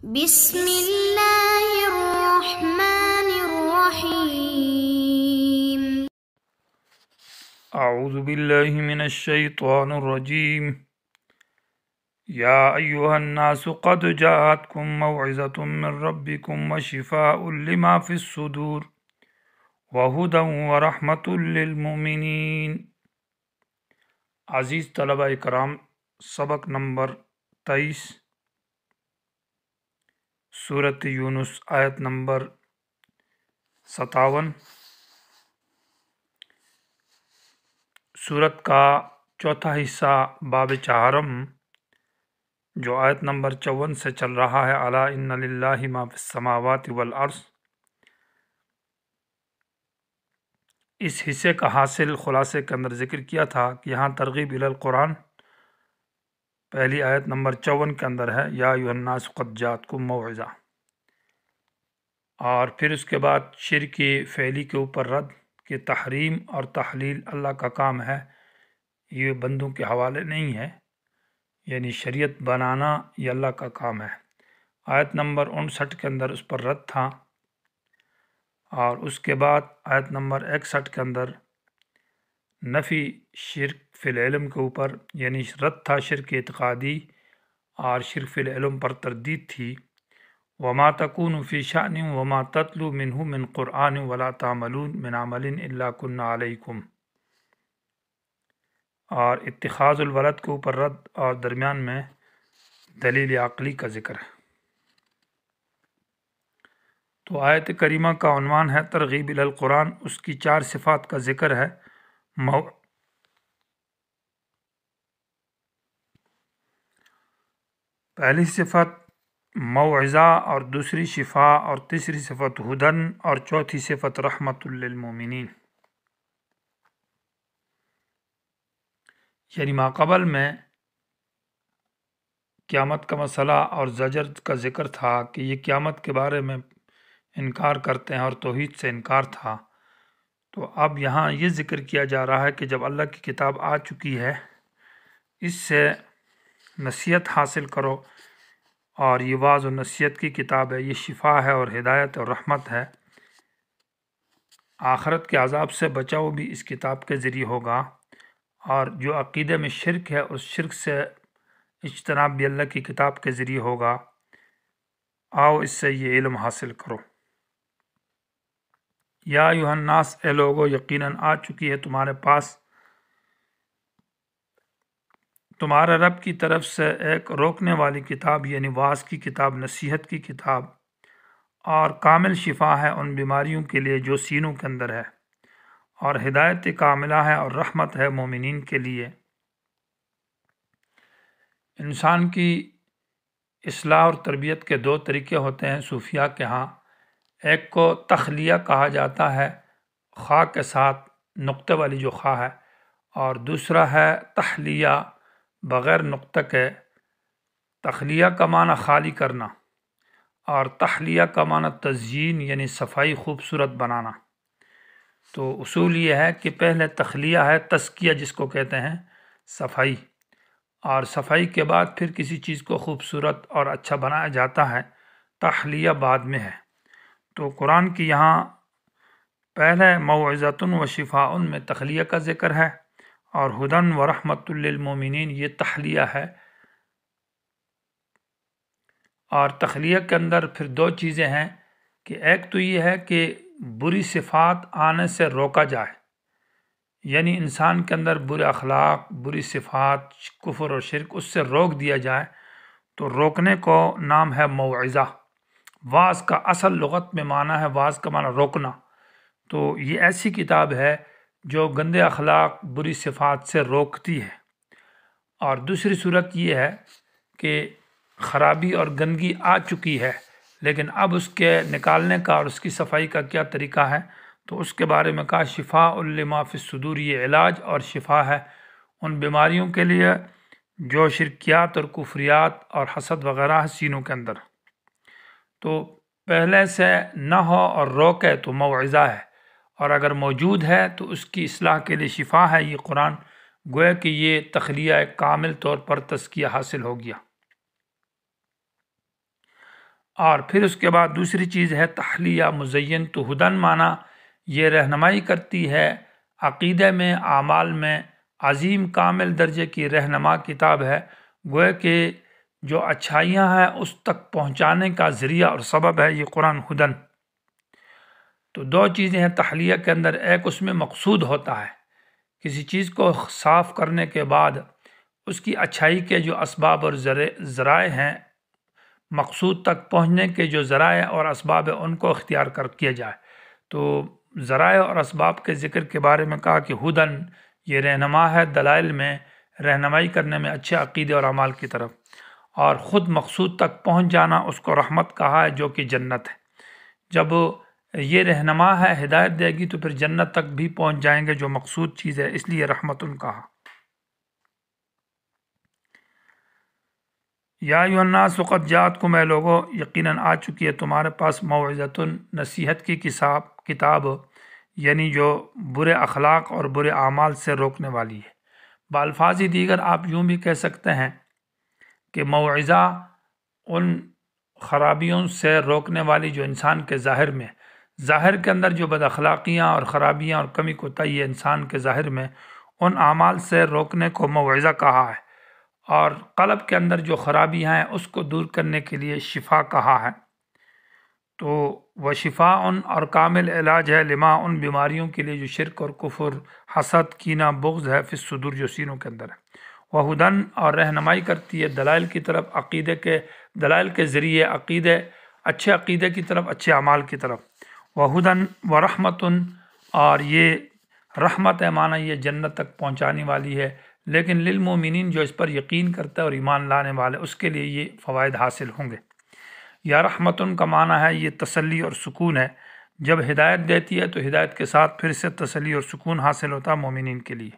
بسم اللہ الرحمن الرحیم۔ اعوذ باللہ من الشیطان الرجیم۔ یا ایہا الناس قد جاءتکم موعظۃ من ربکم وشفاء لما فی الصدور وہدی ورحمۃ للمؤمنین۔ عزیز طلبہ کرام، سبق نمبر 23، سورۃ یونس، آیت نمبر 57۔ سورت کا چوتھا حصہ باب چہارم، جو آیت نمبر 54 سے چل رہا ہے، الا ان للہ ما فی السماوات والارض۔ اس حصے کا حاصل خلاصے کے اندر ذکر کیا تھا کہ یہاں ترغیب الی القرآن پہلی آیت نمبر 54 کے اندر ہے، یا ایھا الناس قد جاءتکم موعظہ، اور پھر اس کے بعد شرک فعلی کے اوپر رد کہ تحریم اور تحلیل اللہ کا کام ہے، یہ بندوں کے حوالے نہیں ہے، یعنی شریعت بنانا یہ اللہ کا کام ہے۔ آیت نمبر 59 کے اندر اس پر رد تھا، اور اس کے بعد آیت نمبر 61 کے اندر نفی شرک فی العلم کے اوپر، یعنی رد تھا شرک اعتقادی اور شرک فی العلم پر تردید تھی۔ وما تکون فی شأن وما تتلو منہ من قرآن ولا تعملون من عمل الا کنا علیکم، اور اتخاذ الولد کے اوپر رد، اور درمیان میں دلیل عقلی کا ذکر ہے۔ تو آیت کریمہ کا عنوان ہے ترغیب الی القرآن، اس کی 4 صفات کا ذکر ہے۔ پہلی صفت موعظہ، اور دوسری شفاء، اور تیسری صفت ہدن، اور چوتھی صفت رحمت للمؤمنین۔ یعنی ماقبل میں قیامت کا مسئلہ اور زجر کا ذکر تھا کہ یہ قیامت کے بارے میں انکار کرتے ہیں اور توحید سے انکار تھا، تو اب یہاں یہ ذکر کیا جا رہا ہے کہ جب اللہ کی کتاب آ چکی ہے، اس سے نصیحت حاصل کرو، اور یہ واعظ و نصیحت کی کتاب ہے، یہ شفا ہے اور ہدایت اور رحمت ہے۔ آخرت کے عذاب سے بچاؤ بھی اس کتاب کے ذریعے ہوگا، اور جو عقیدے میں شرک ہے اس شرک سے اجتناب بھی اللہ کی کتاب کے ذریعے ہوگا۔ آؤ اس سے یہ علم حاصل کرو۔ یا ایھا الناس، اے لوگو، یقیناً آ چکی ہے تمہارے پاس تمہارے رب کی طرف سے ایک روکنے والی کتاب، یعنی واعظ کی کتاب، نصیحت کی کتاب، اور کامل شفا ہے ان بیماریوں کے لیے جو سینوں کے اندر ہے، اور ہدایت کاملہ ہے اور رحمت ہے مومنین کے لیے۔ انسان کی اصلاح اور تربیت کے 2 طریقے ہوتے ہیں صوفیاء کے ہاں۔ ایک کو تخلیہ کہا جاتا ہے، خاء کے ساتھ نقطے والی جو خاء ہے، اور دوسرا ہے تحلیہ بغیر نقطہ کے۔ تخلیہ کا معنی خالی کرنا، اور تحلیہ کا معنی تزیین، یعنی صفائی، خوبصورت بنانا۔ تو اصول یہ ہے کہ پہلے تخلیہ ہے، تزکیہ جس کو کہتے ہیں، صفائی، اور صفائی کے بعد پھر کسی چیز کو خوبصورت اور اچھا بنایا جاتا ہے، تحلیہ بعد میں ہے۔ تو قرآن کی یہاں پہلے موعظۃ و شفاء میں تخلیہ کا ذکر ہے، اور ہدن و رحمت للمؤمنین یہ تحلیہ ہے۔ اور تخلیہ کے اندر پھر 2 چیزیں ہیں، کہ ایک تو یہ ہے کہ بری صفات آنے سے روکا جائے، یعنی انسان کے اندر برے اخلاق، بری صفات، کفر اور شرک، اس سے روک دیا جائے، تو روکنے کو نام ہے موعظہ۔ واعظ کا اصل لغت میں معنی ہے، واعظ کا معنی روکنا۔ تو یہ ایسی کتاب ہے جو گندے اخلاق، بری صفات سے روکتی ہے۔ اور دوسری صورت یہ ہے کہ خرابی اور گندگی آ چکی ہے، لیکن اب اس کے نکالنے کا اور اس کی صفائی کا کیا طریقہ ہے، تو اس کے بارے میں کہا شفاء لما فی الصدور، یہ علاج اور شفا ہے ان بیماریوں کے لیے جو شرکیات اور کفریات اور حسد وغیرہ ہے سینوں کے اندر۔ تو پہلے سے نہ ہو اور روکے تو موعظہ ہے، اور اگر موجود ہے تو اس کی اصلاح کے لیے شفا ہے۔ یہ قرآن گویا کہ یہ تخلیہ ایک کامل طور پر تزکیہ حاصل ہو گیا۔ اور پھر اس کے بعد دوسری چیز ہے تحلیہ مزین تو ہدن معنی یہ رہنمائی کرتی ہے عقیدے میں اعمال میں عظیم کامل درجے کی رہنما کتاب ہے، گویا کہ جو اچھائیاں ہیں اس تک پہنچانے کا ذریعہ اور سبب ہے یہ قرآن ہدن۔ تو دو چیزیں ہیں تحلیہ کے اندر، ایک اس میں مقصود ہوتا ہے، کسی چیز کو صاف کرنے کے بعد اس کی اچھائی کے جو اسباب اور ذرائع ہیں، مقصود تک پہنچنے کے جو ذرائع اور اسباب ہیں ان کو اختیار کیا جائے۔ تو ذرائع اور اسباب کے ذکر کے بارے میں کہا کہ ہدن یہ رہنما ہے دلائل میں رہنمائی کرنے میں اچھے عقیدے اور اعمال کی طرف، اور خود مقصود تک پہنچ جانا اس کو رحمت کہا ہے جو کہ جنت ہے۔ جب یہ رہنما ہے ہدایت دے گی تو پھر جنت تک بھی پہنچ جائیں گے جو مقصود چیز ہے، اس لیے رحمت کہا۔ یا ایھا الناس قد جاءتکم، اے لوگو یقیناً آ چکی ہے تمہارے پاس موعظۃ نصیحت کی کتاب، یعنی جو برے اخلاق اور برے اعمال سے روکنے والی ہے۔ بالفاظ دیگر آپ یوں بھی کہہ سکتے ہیں کہ موعظہ ان خرابیوں سے روکنے والی جو انسان کے ظاہر کے اندر جو بد اخلاقیاں اور خرابیاں اور کمی کوتاہی ہے انسان کے ظاہر میں، ان اعمال سے روکنے کو موعظہ کہا ہے، اور قلب کے اندر جو خرابیاں ہیں اس کو دور کرنے کے لیے شفا کہا ہے۔ تو وہ شفاء اور کامل علاج ہے لما ان بیماریوں کے لیے جو شرک اور کفر، حسد، کینہ، بغض ہے فی الصدور جو سینوں کے اندر ہے۔ وہ ہدن اور رہنمائی کرتی ہے دلائل کی طرف، عقیدے کے دلائل کے ذریعے اچھے عقیدے کی طرف، اچھے اعمال کی طرف۔ وہ ہدن و رحمتن، اور یہ رحمت ہے معنی یہ جنت تک پہنچانے والی ہے، لیکن للمومنین جو اس پر یقین کرتا ہے اور ایمان لانے والے اس کے لیے یہ فوائد حاصل ہوں گے۔ یا رحمتن کا معنی ہے یہ تسلی اور سکون ہے، جب ہدایت دیتی ہے تو ہدایت کے ساتھ پھر سے تسلی اور سکون حاصل ہوتا ہے مومنین کے لیے۔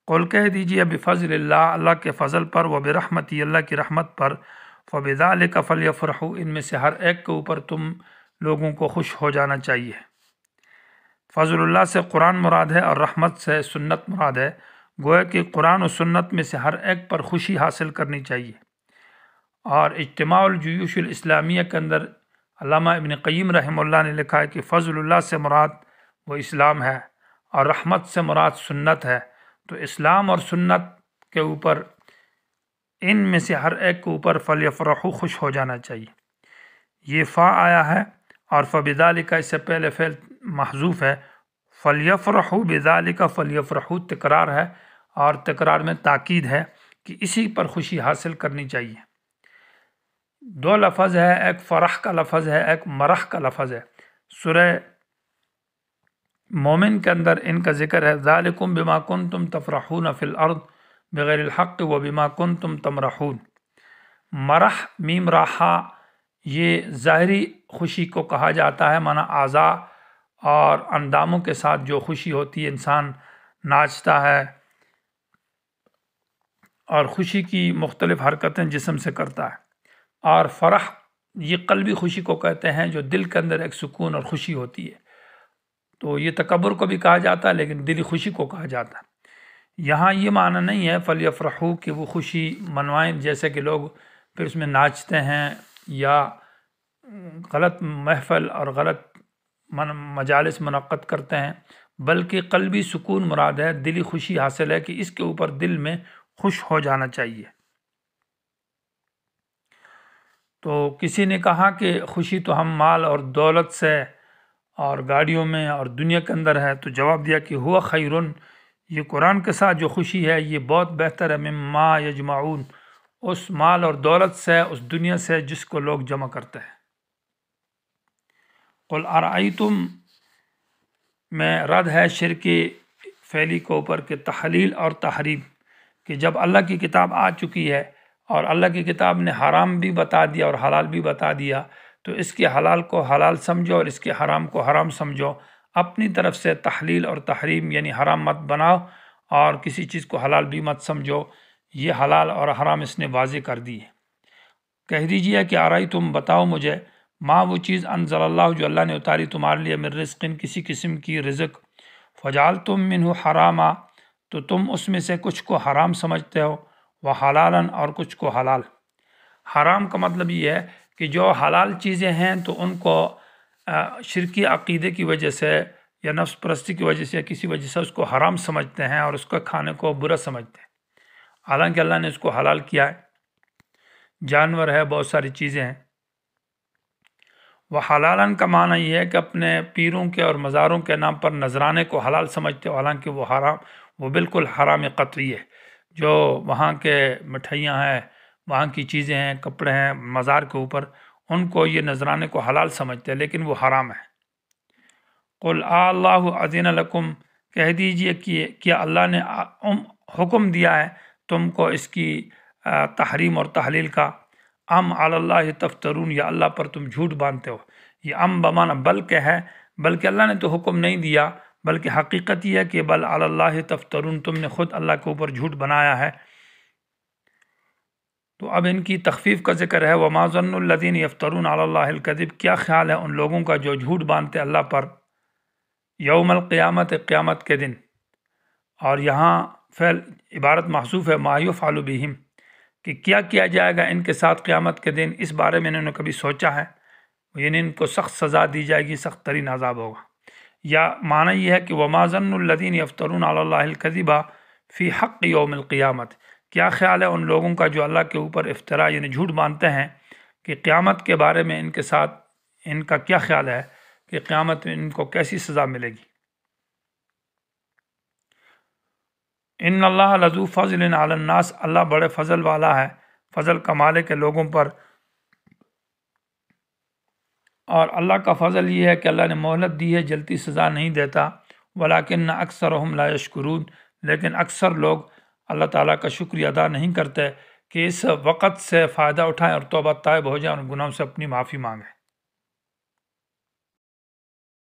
قل کہہ دیجیے بفضل اللہ، اللہ کے فضل پر، و برحمتی، اللہ کی رحمت پر، فبذلک فلیفرحوا، ان میں سے ہر ایک کے اوپر تم لوگوں کو خوش ہو جانا چاہیے۔ فضل اللہ سے قرآن مراد ہے اور رحمت سے سنت مراد ہے، گویا کہ قرآن و سنت میں سے ہر ایک پر خوشی حاصل کرنی چاہیے۔ اور اجتماع الجیوش الاسلامیہ کے اندر علامہ ابن قیم رحمہ اللہ نے لکھا ہے کہ فضل اللہ سے مراد وہ اسلام ہے اور رحمت سے مراد سنت ہے، تو اسلام اور سنت کے اوپر، ان میں سے ہر ایک کے اوپر فلیفرحوا، خوش ہو جانا چاہیے۔ یہ فا آیا ہے اور فبذالک اس سے پہلے فعل محذوف ہے، فلیفرحوا بذالک، فلیفرحوا تکرار ہے اور تکرار میں تاکید ہے کہ اسی پر خوشی حاصل کرنی چاہیے۔ دو لفظ ہے، ایک فرح کا لفظ ہے، ایک مرح کا لفظ ہے۔ سورہ مومن کے اندر ان کا ذکر ہے، ذالکم بما کنتم تفرحون فی الارض بغیر الحق وبما کنتم تمرحون۔ مرح میم راحہ یہ ظاہری خوشی کو کہا جاتا ہے، معنی اعضاء اور انداموں کے ساتھ جو خوشی ہوتی ہے، انسان ناچتا ہے اور خوشی کی مختلف حرکتیں جسم سے کرتا ہے۔ اور فرح یہ قلبی خوشی کو کہتے ہیں جو دل کے اندر ایک سکون اور خوشی ہوتی ہے، تو یہ تکبر کو بھی کہا جاتا ہے لیکن دلی خوشی کو کہا جاتا ہے۔ یہاں یہ معنی نہیں ہے فلیفرحوا کہ وہ خوشی منوائیں، جیسے کہ لوگ پھر اس میں ناچتے ہیں یا غلط محفل اور غلط مجالس منعقد کرتے ہیں، بلکہ قلبی سکون مراد ہے، دلی خوشی حاصل ہے کہ اس کے اوپر دل میں خوش ہو جانا چاہیے۔ تو کسی نے کہا کہ خوشی تو ہم مال اور دولت سے اور گاڑیوں میں اور دنیا کے اندر ہے، تو جواب دیا کہ ہوا خیرن، یہ قرآن کے ساتھ جو خوشی ہے یہ بہت بہتر ہے، مما یجمعون، اس مال اور دولت سے، اس دنیا سے جس کو لوگ جمع کرتے ہیں۔ قل ارأیتم میں رد ہے شرکی فعلی کے اوپر کہ تحلیل اور تحریم، کہ جب اللہ کی کتاب آ چکی ہے اور اللہ کی کتاب نے حرام بھی بتا دیا اور حلال بھی بتا دیا، تو اس کے حلال کو حلال سمجھو اور اس کے حرام کو حرام سمجھو، اپنی طرف سے تحلیل اور تحریم یعنی حرام مت بناؤ اور کسی چیز کو حلال بھی مت سمجھو، یہ حلال اور حرام اس نے واضح کر دی ہے۔ کہہ دیجیے کہ تم بتاؤ مجھے، ماں وہ چیز انزل اللہ جو اللہ نے اتاری تمہارے لیے، من رزق کسی قسم کی رزق، فجعلتم منہ حراما تو تم اس میں سے کچھ کو حرام سمجھتے ہو، وحلالا اور کچھ کو حلال۔ حرام کا مطلب یہ ہے کہ جو حلال چیزیں ہیں تو ان کو شرکی عقیدے کی وجہ سے یا نفس پرستی کی وجہ سے یا کسی وجہ سے اس کو حرام سمجھتے ہیں اور اس کو کھانے کو برا سمجھتے ہیں، حالانکہ اللہ نے اس کو حلال کیا ہے۔ جانور ہے، بہت ساری چیزیں ہیں۔ وہ حلالن کا معنی یہ ہے کہ اپنے پیروں کے اور مزاروں کے نام پر نذرانے کو حلال سمجھتے ہو، حالانکہ وہ حرام، وہ بالکل حرام قطعی ہے۔ جو وہاں کے مٹھائیاں ہیں، وہاں کی چیزیں ہیں، کپڑے ہیں مزار کے اوپر، ان کو یہ نذرانے کو حلال سمجھتے ہیں لیکن وہ حرام ہے۔ قل اللہ اذن لکم، کہہ دیجئے کہ کیا اللہ نے حکم دیا ہے تم کو اس کی تحریم اور تحلیل کا؟ ام علی اللہ تفترون، یا اللہ پر تم جھوٹ باندھتے ہو۔ یہ ام بمعنی بلکہ ہے، بلکہ اللہ نے تو حکم نہیں دیا، بلکہ حقیقت یہ ہے کہ بل علی اللہ تفترون، تم نے خود اللہ کے اوپر جھوٹ بنایا ہے۔ تو اب ان کی تخفیف کا ذکر ہے، وما ظن الذین یفترون علی اللہ الکذب، کیا خیال ہے ان لوگوں کا جو جھوٹ باندھتے اللہ پر، یوم القیامت، قیامت کے دن۔ اور یہاں فعل عبارت محذوف ہے، ما یفعل بہم، کہ کیا جائے گا ان کے ساتھ قیامت کے دن، اس بارے میں انہوں نے کبھی سوچا ہے؟ یعنی ان کو سخت سزا دی جائے گی، سخت ترین عذاب ہوگا۔ یا معنی یہ ہے کہ وما ظن الذین یفترون علی اللہ الکذب فی حق یوم القیامت، کیا خیال ہے ان لوگوں کا جو اللہ کے اوپر افطرا یعنی جھوٹ باندھتے ہیں کہ قیامت کے بارے میں ان کے ساتھ ان کا کیا خیال ہے کہ قیامت میں ان کو کیسی سزا ملے گی۔ ان اللہ لذو فضل علی الناس، اللہ بڑے فضل والا ہے، فضل کا مالک ہے لوگوں پر۔ اور اللہ کا فضل یہ ہے کہ اللہ نے مہلت دی ہے، جلدی سزا نہیں دیتا۔ ولیکن اکثرہم لا یشکرون، لیکن اکثر لوگ اللہ تعالیٰ کا شکریہ ادا نہیں کرتے کہ اس وقت سے فائدہ اٹھائیں اور توبہ طائب ہو جائیں اور گناہوں سے اپنی معافی مانگیں۔